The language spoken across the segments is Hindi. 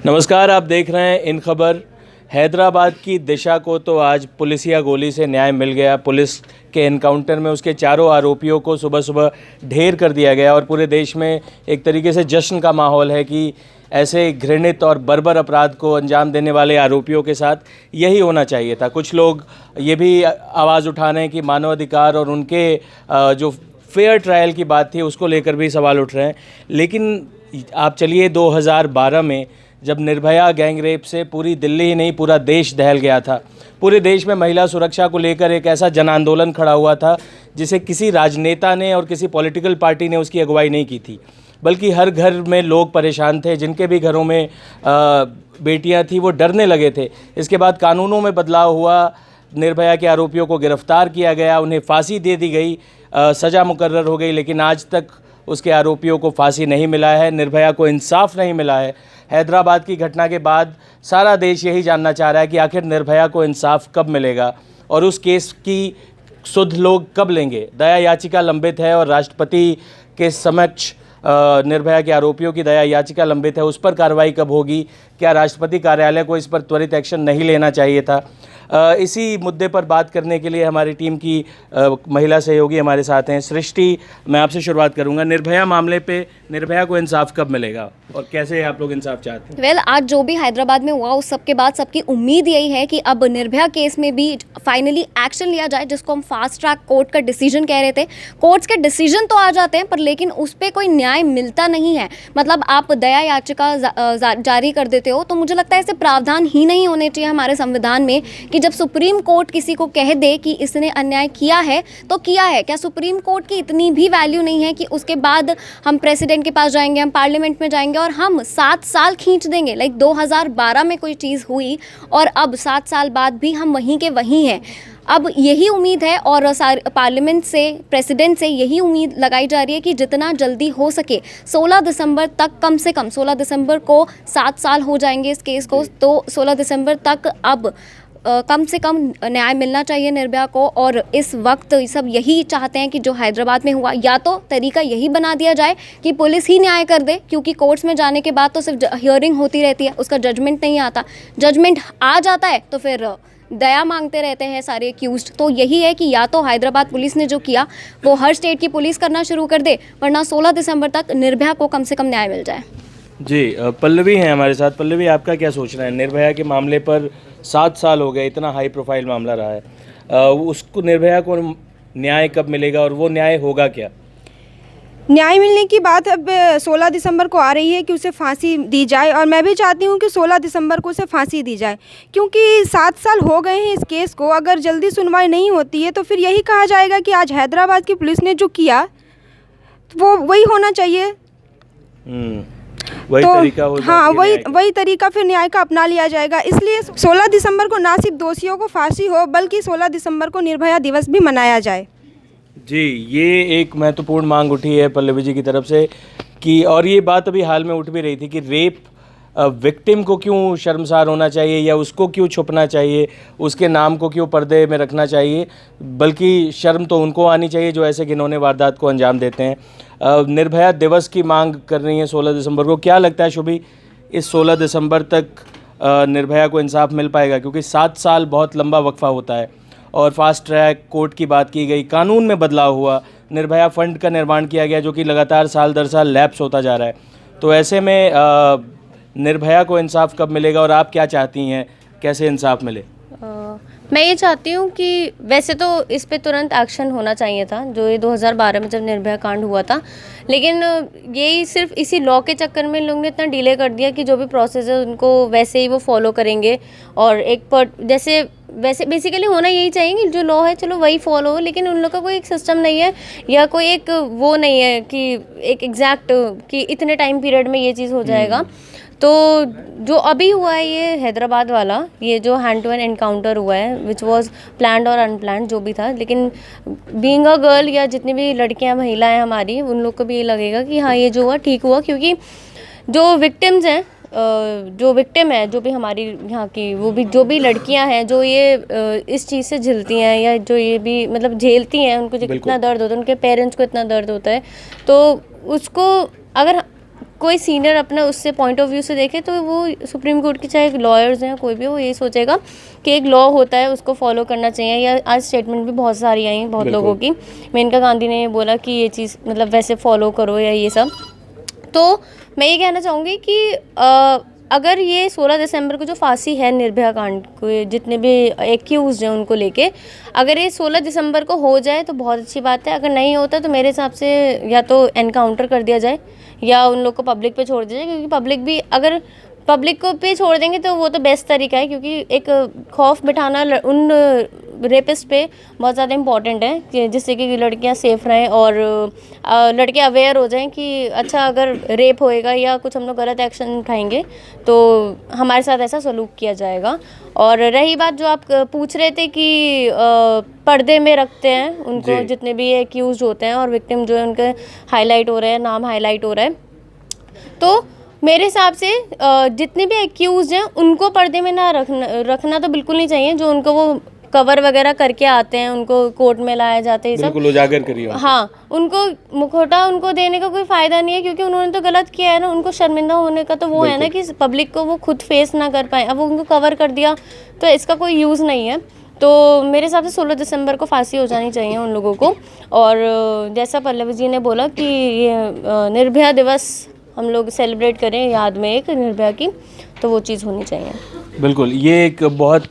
नमस्कार, आप देख रहे हैं इन खबर। हैदराबाद की दिशा को तो आज पुलिसिया गोली से न्याय मिल गया। पुलिस के एनकाउंटर में उसके चारों आरोपियों को सुबह सुबह ढेर कर दिया गया और पूरे देश में एक तरीके से जश्न का माहौल है कि ऐसे घृणित और बर्बर अपराध को अंजाम देने वाले आरोपियों के साथ यही होना चाहिए था। कुछ लोग ये भी आवाज़ उठा रहे हैं कि मानवाधिकार और उनके जो फेयर ट्रायल की बात थी उसको लेकर भी सवाल उठ रहे हैं। लेकिन आप चलिए 2012 में जब निर्भया गैंग रेप से पूरी दिल्ली ही नहीं पूरा देश दहल गया था। पूरे देश में महिला सुरक्षा को लेकर एक ऐसा जन आंदोलन खड़ा हुआ था जिसे किसी राजनेता ने और किसी पॉलिटिकल पार्टी ने उसकी अगुवाई नहीं की थी, बल्कि हर घर में लोग परेशान थे। जिनके भी घरों में बेटियां थी वो डरने लगे थे। इसके बाद कानूनों में बदलाव हुआ, निर्भया के आरोपियों को गिरफ्तार किया गया, उन्हें फांसी दे दी गई, सज़ा मुकर्रर हो गई। लेकिन आज तक उसके आरोपियों को फांसी नहीं मिला है, निर्भया को इंसाफ नहीं मिला है। हैदराबाद की घटना के बाद सारा देश यही जानना चाह रहा है कि आखिर निर्भया को इंसाफ कब मिलेगा और उस केस की सुध लोग कब लेंगे। दया याचिका लंबित है और राष्ट्रपति के समक्ष निर्भया के आरोपियों की दया याचिका लंबित है। उस पर कार्रवाई कब होगी? क्या राष्ट्रपति कार्यालय को इस पर त्वरित एक्शन नहीं लेना चाहिए था? इसी मुद्दे पर बात करने के लिए हमारी टीम की महिला सहयोगी हमारे साथ हैं। सृष्टि, मैं आपसे शुरुआत करूंगा। निर्भया मामले पे निर्भया को इंसाफ कब मिलेगा और कैसे आप लोग इंसाफ चाहते हैं? आज जो भी हैदराबाद में हुआ उस सब के बाद सबकी उम्मीद यही है कि अब निर्भया केस में भी फाइनली एक्शन लिया जाए, जिसको हम फास्ट ट्रैक कोर्ट का डिसीजन कह रहे थे। कोर्ट्स के डिसीजन तो आ जाते हैं पर लेकिन उस पर कोई न्याय मिलता नहीं है। मतलब आप दया याचिका जारी कर देते हो तो मुझे लगता है ऐसे प्रावधान ही नहीं होने चाहिए हमारे संविधान में कि जब सुप्रीम कोर्ट किसी को कह दे कि इसने अन्याय किया है तो किया है। क्या सुप्रीम कोर्ट की इतनी भी वैल्यू नहीं है कि उसके बाद हम प्रेसिडेंट के पास जाएंगे, हम पार्लियामेंट में जाएंगे और हम 7 साल खींच देंगे? 2012 में कोई चीज़ हुई और अब 7 साल बाद भी हम वहीं के वहीं हैं। अब यही उम्मीद है और पार्लियामेंट से, प्रेसिडेंट से यही उम्मीद लगाई जा रही है कि जितना जल्दी हो सके 16 दिसंबर तक, कम से कम 16 दिसंबर को 7 साल हो जाएंगे इस केस को, तो 16 दिसंबर तक अब कम से कम न्याय मिलना चाहिए निर्भया को। और इस वक्त सब यही चाहते हैं कि जो हैदराबाद में हुआ, या तो तरीका यही बना दिया जाए कि पुलिस ही न्याय कर दे, क्योंकि कोर्ट्स में जाने के बाद तो सिर्फ हियरिंग होती रहती है, उसका जजमेंट नहीं आता। जजमेंट आ जाता है तो फिर दया मांगते रहते हैं सारे एक्यूज्ड। तो यही है कि या तो हैदराबाद पुलिस ने जो किया वो हर स्टेट की पुलिस करना शुरू कर दे, वरना 16 दिसंबर तक निर्भया को कम से कम न्याय मिल जाए। जी, पल्लवी हैं हमारे साथ। पल्लवी, आपका क्या सोचना है? निर्भया के मामले पर 7 साल हो गए, इतना हाई प्रोफाइल मामला रहा है, उसको निर्भया को न्याय कब मिलेगा और वो न्याय होगा क्या? न्याय मिलने की बात अब 16 दिसंबर को आ रही है कि उसे फांसी दी जाए और मैं भी चाहती हूँ कि 16 दिसंबर को उसे फांसी दी जाए, क्योंकि 7 साल हो गए हैं इस केस को। अगर जल्दी सुनवाई नहीं होती है तो फिर यही कहा जाएगा कि आज हैदराबाद की पुलिस ने जो किया वो वही होना चाहिए। वही तरीका हो, हाँ, वही तरीका फिर न्याय का अपना लिया जाएगा। इसलिए 16 दिसंबर को ना सिर्फ दोषियों को फांसी हो बल्कि 16 दिसंबर को निर्भया दिवस भी मनाया जाए। जी, ये एक महत्वपूर्ण मांग उठी है पल्लवी जी की तरफ से कि, और ये बात अभी हाल में उठ भी रही थी कि रेप विक्टिम को क्यों शर्मसार होना चाहिए या उसको क्यों छुपना चाहिए, उसके नाम को क्यों पर्दे में रखना चाहिए, बल्कि शर्म तो उनको आनी चाहिए जो ऐसे घिनौने वारदात को अंजाम देते हैं। निर्भया दिवस की मांग कर रही है 16 दिसंबर को। क्या लगता है शुभी, इस 16 दिसंबर तक निर्भया को इंसाफ मिल पाएगा? क्योंकि 7 साल बहुत लंबा वक्फा होता है और फास्ट ट्रैक कोर्ट की बात की गई, कानून में बदलाव हुआ, निर्भया फंड का निर्माण किया गया जो कि लगातार साल दर साल लैप्स होता जा रहा है। तो ऐसे में निर्भया को इंसाफ कब मिलेगा और आप क्या चाहती हैं, कैसे इंसाफ मिले? मैं ये चाहती हूँ कि वैसे तो इस पे तुरंत एक्शन होना चाहिए था, जो ये 2012 में जब निर्भया कांड हुआ था, लेकिन यही सिर्फ इसी लॉ के चक्कर में इन लोगों ने इतना डिले कर दिया कि जो भी प्रोसेस है उनको वैसे ही वो फॉलो करेंगे और जैसे वैसे बेसिकली होना यही चाहिए कि जो लॉ है चलो वही फॉलो हो, लेकिन उन लोग का कोई एक सिस्टम नहीं है या कोई एक वो नहीं है कि एक एग्जैक्ट कि इतने टाइम पीरियड में ये चीज़ हो जाएगा। तो जो अभी हुआ है ये हैदराबाद वाला, ये जो हैंड टू हैंड एनकाउंटर हुआ है विच वाज प्लान्ड और अनप्लान्ड जो भी था, लेकिन बीइंग अ गर्ल या जितनी भी लड़कियां महिलाएं हमारी, उन लोग को भी ये लगेगा कि हाँ ये जो हुआ ठीक हुआ, क्योंकि जो विक्टिम्स हैं, जो विक्टिम है, जो भी हमारी यहाँ की वो भी जो भी लड़कियां हैं जो ये इस चीज़ से झेलती हैं या जो ये भी मतलब झेलती हैं, उनको जो कितना दर्द होता है, उनके पेरेंट्स को इतना दर्द होता है, तो उसको अगर कोई सीनियर अपना उससे पॉइंट ऑफ व्यू से देखे तो वो सुप्रीम कोर्ट के चाहे लॉयर्स हैं कोई भी, वो यही सोचेगा कि एक लॉ होता है उसको फॉलो करना चाहिए। या आज स्टेटमेंट भी बहुत सारी आई बहुत लोगों की, मेनका गांधी ने बोला कि ये चीज़ मतलब वैसे फॉलो करो या ये सब। तो मैं ये कहना चाहूँगी कि अगर ये 16 दिसंबर को जो फांसी है निर्भया कांड को जितने भी एक्यूज हैं उनको लेके, अगर ये 16 दिसंबर को हो जाए तो बहुत अच्छी बात है। अगर नहीं होता तो मेरे हिसाब से या तो एनकाउंटर कर दिया जाए या उन लोग को पब्लिक पे छोड़ दिया जाए, क्योंकि पब्लिक भी अगर पब्लिक को पे छोड़ देंगे तो वो तो बेस्ट तरीका है, क्योंकि एक खौफ बिठाना उन रेपिस्ट पे बहुत ज़्यादा इम्पॉर्टेंट है कि जिससे कि लड़कियां सेफ़ रहें और लड़के अवेयर हो जाएं कि अच्छा अगर रेप होएगा या कुछ हम लोग गलत एक्शन उठाएंगे तो हमारे साथ ऐसा सलूक किया जाएगा। और रही बात जो आप पूछ रहे थे कि पर्दे में रखते हैं उनको जितने भी एक्यूज होते हैं और विक्टिम जो है उनके हाईलाइट हो रहे हैं, नाम हाईलाइट हो रहा है, तो मेरे हिसाब से जितने भी एक्यूज हैं उनको पर्दे में ना रखना तो बिल्कुल नहीं चाहिए। जो उनको वो कवर वगैरह करके आते हैं उनको कोर्ट में लाया जाता है, बिल्कुल उजागर करिए। हाँ, उनको मुखौटा उनको देने का कोई फ़ायदा नहीं है, क्योंकि उन्होंने तो गलत किया है ना। उनको शर्मिंदा होने का तो वो है ना कि पब्लिक को वो खुद फेस ना कर पाए। अब उनको कवर कर दिया तो इसका कोई यूज़ नहीं है। तो मेरे हिसाब से 16 दिसंबर को फांसी हो जानी चाहिए उन लोगों को। और जैसा पल्लवी जी ने बोला कि ये निर्भया दिवस हम लोग सेलिब्रेट करें याद में एक निर्भया की, तो वो चीज़ होनी चाहिए। बिल्कुल, ये एक बहुत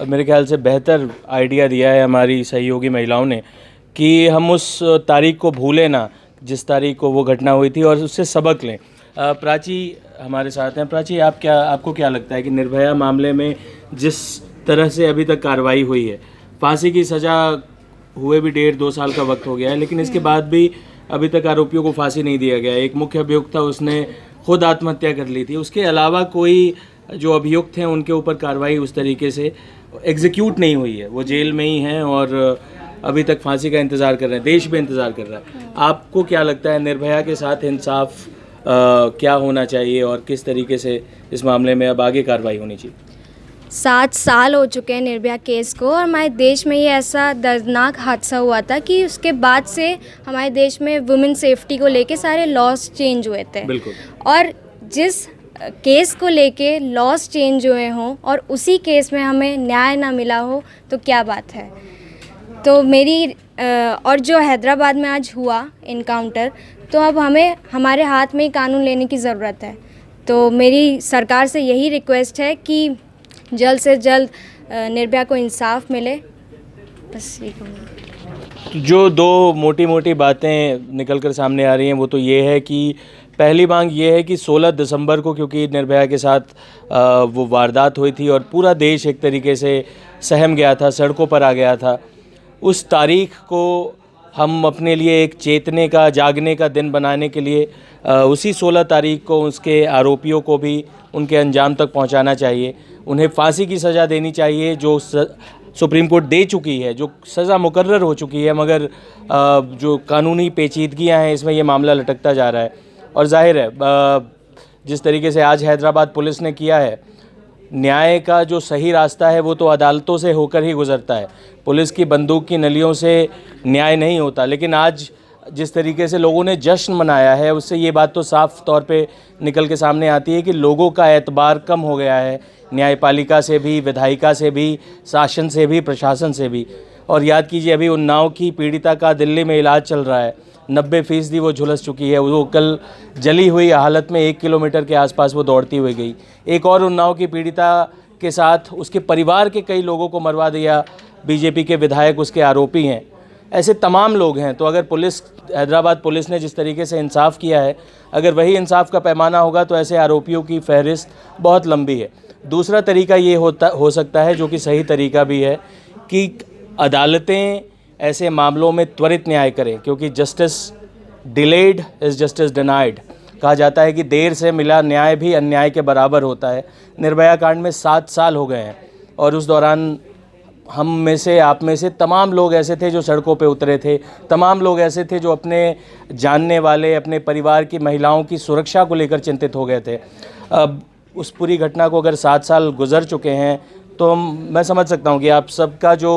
मेरे ख्याल से बेहतर आइडिया दिया है हमारी सहयोगी महिलाओं ने कि हम उस तारीख को भूलें ना जिस तारीख को वो घटना हुई थी, और उससे सबक लें। प्राची हमारे साथ हैं। प्राची, आपको क्या लगता है कि निर्भया मामले में जिस तरह से अभी तक कार्रवाई हुई है, फांसी की सज़ा हुए भी 1.5-2 साल का वक्त हो गया है, लेकिन इसके बाद भी अभी तक आरोपियों को फांसी नहीं दिया गया। एक मुख्य अभियुक्त था, उसने खुद आत्महत्या कर ली थी। उसके अलावा कोई जो अभियुक्त हैं उनके ऊपर कार्रवाई उस तरीके से एग्जीक्यूट नहीं हुई है। वो जेल में ही हैं और अभी तक फांसी का इंतज़ार कर रहे हैं, देश भी इंतज़ार कर रहा है। आपको क्या लगता है निर्भया के साथ इंसाफ क्या होना चाहिए और किस तरीके से इस मामले में अब आगे कार्रवाई होनी चाहिए? 7 साल हो चुके हैं निर्भया केस को, और हमारे देश में ये ऐसा दर्दनाक हादसा हुआ था कि उसके बाद से हमारे देश में वुमेन सेफ्टी को लेके सारे लॉज चेंज हुए थे। बिल्कुल। और जिस केस को लेके लॉज चेंज हुए हों और उसी केस में हमें न्याय ना मिला हो तो क्या बात है। तो मेरी और जो हैदराबाद में आज हुआ इनकाउंटर, तो अब हमें हमारे हाथ में ही कानून लेने की ज़रूरत है। तो मेरी सरकार से यही रिक्वेस्ट है कि जल्द से जल्द निर्भया को इंसाफ मिले। बस ये कहूँगी। जो दो मोटी मोटी बातें निकल कर सामने आ रही हैं वो तो ये है कि पहली मांग ये है कि 16 दिसंबर को, क्योंकि निर्भया के साथ वो वारदात हुई थी और पूरा देश एक तरीके से सहम गया था, सड़कों पर आ गया था, उस तारीख को हम अपने लिए एक चेतने का, जागने का दिन बनाने के लिए उसी 16 तारीख को उसके आरोपियों को भी उनके अंजाम तक पहुंचाना चाहिए। उन्हें फांसी की सज़ा देनी चाहिए जो सुप्रीम कोर्ट दे चुकी है, जो सज़ा मुकर्रर हो चुकी है, मगर जो कानूनी पेचीदगियां हैं इसमें ये मामला लटकता जा रहा है। और जाहिर है जिस तरीके से आज हैदराबाद पुलिस ने किया है, न्याय का जो सही रास्ता है वो तो अदालतों से होकर ही गुजरता है। पुलिस की बंदूक की नलियों से न्याय नहीं होता। लेकिन आज जिस तरीके से लोगों ने जश्न मनाया है, उससे ये बात तो साफ तौर पे निकल के सामने आती है कि लोगों का एतबार कम हो गया है, न्यायपालिका से भी, विधायिका से भी, शासन से भी, प्रशासन से भी। और याद कीजिए, अभी उन्नाव की पीड़िता का दिल्ली में इलाज चल रहा है, 90% वो झुलस चुकी है। वो कल जली हुई हालत में 1 किलोमीटर के आसपास वो दौड़ती हुई गई। एक और उन्नाव की पीड़िता के साथ उसके परिवार के कई लोगों को मरवा दिया, बीजेपी के विधायक उसके आरोपी हैं। ऐसे तमाम लोग हैं। तो अगर पुलिस, हैदराबाद पुलिस ने जिस तरीके से इंसाफ किया है, अगर वही इंसाफ का पैमाना होगा तो ऐसे आरोपियों की फहरिस्त बहुत लंबी है। दूसरा तरीका ये हो सकता है, जो कि सही तरीका भी है, कि अदालतें ऐसे मामलों में त्वरित न्याय करें, क्योंकि justice delayed is justice denied. कहा जाता है कि देर से मिला न्याय भी अन्याय के बराबर होता है। निर्भया कांड में 7 साल हो गए हैं और उस दौरान हम में से, आप में से तमाम लोग ऐसे थे जो सड़कों पे उतरे थे, तमाम लोग ऐसे थे जो अपने जानने वाले, अपने परिवार की महिलाओं की सुरक्षा को लेकर चिंतित हो गए थे। अब उस पूरी घटना को अगर 7 साल गुजर चुके हैं तो मैं समझ सकता हूँ कि आप सबका जो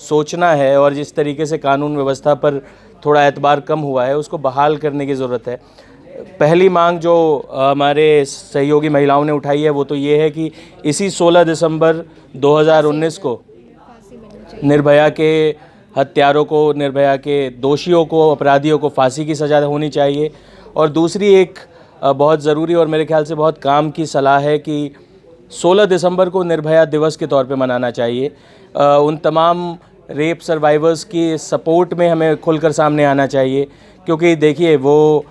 सोचना है और जिस तरीके से कानून व्यवस्था पर थोड़ा एतबार कम हुआ है, उसको बहाल करने की ज़रूरत है। पहली मांग जो हमारे सहयोगी महिलाओं ने उठाई है वो तो ये है कि इसी 16 दिसंबर 2019 को निर्भया के हत्यारों को, निर्भया के दोषियों को, अपराधियों को फांसी की सज़ा होनी चाहिए। और दूसरी एक बहुत ज़रूरी और मेरे ख्याल से बहुत काम की सलाह है कि 16 दिसंबर को निर्भया दिवस के तौर पे मनाना चाहिए। उन तमाम रेप सर्वाइवर्स की सपोर्ट में हमें खुलकर सामने आना चाहिए, क्योंकि देखिए वो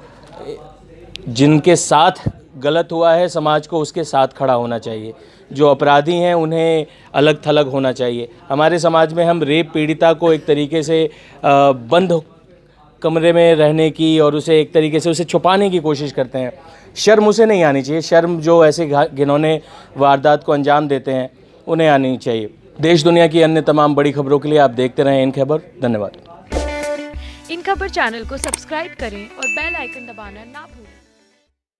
जिनके साथ गलत हुआ है समाज को उसके साथ खड़ा होना चाहिए। जो अपराधी हैं उन्हें अलग थलग होना चाहिए। हमारे समाज में हम रेप पीड़िता को एक तरीके से बंद कमरे में रहने की और उसे एक तरीके से उसे छुपाने की कोशिश करते हैं। शर्म उसे नहीं आनी चाहिए। शर्म जो ऐसे घिनौने वारदात को अंजाम देते हैं उन्हें आनी चाहिए। देश दुनिया की अन्य तमाम बड़ी खबरों के लिए आप देखते रहें इन खबर। धन्यवाद। इन खबर चैनल को सब्सक्राइब करें और बेल आइकन दबाना ना भूलें।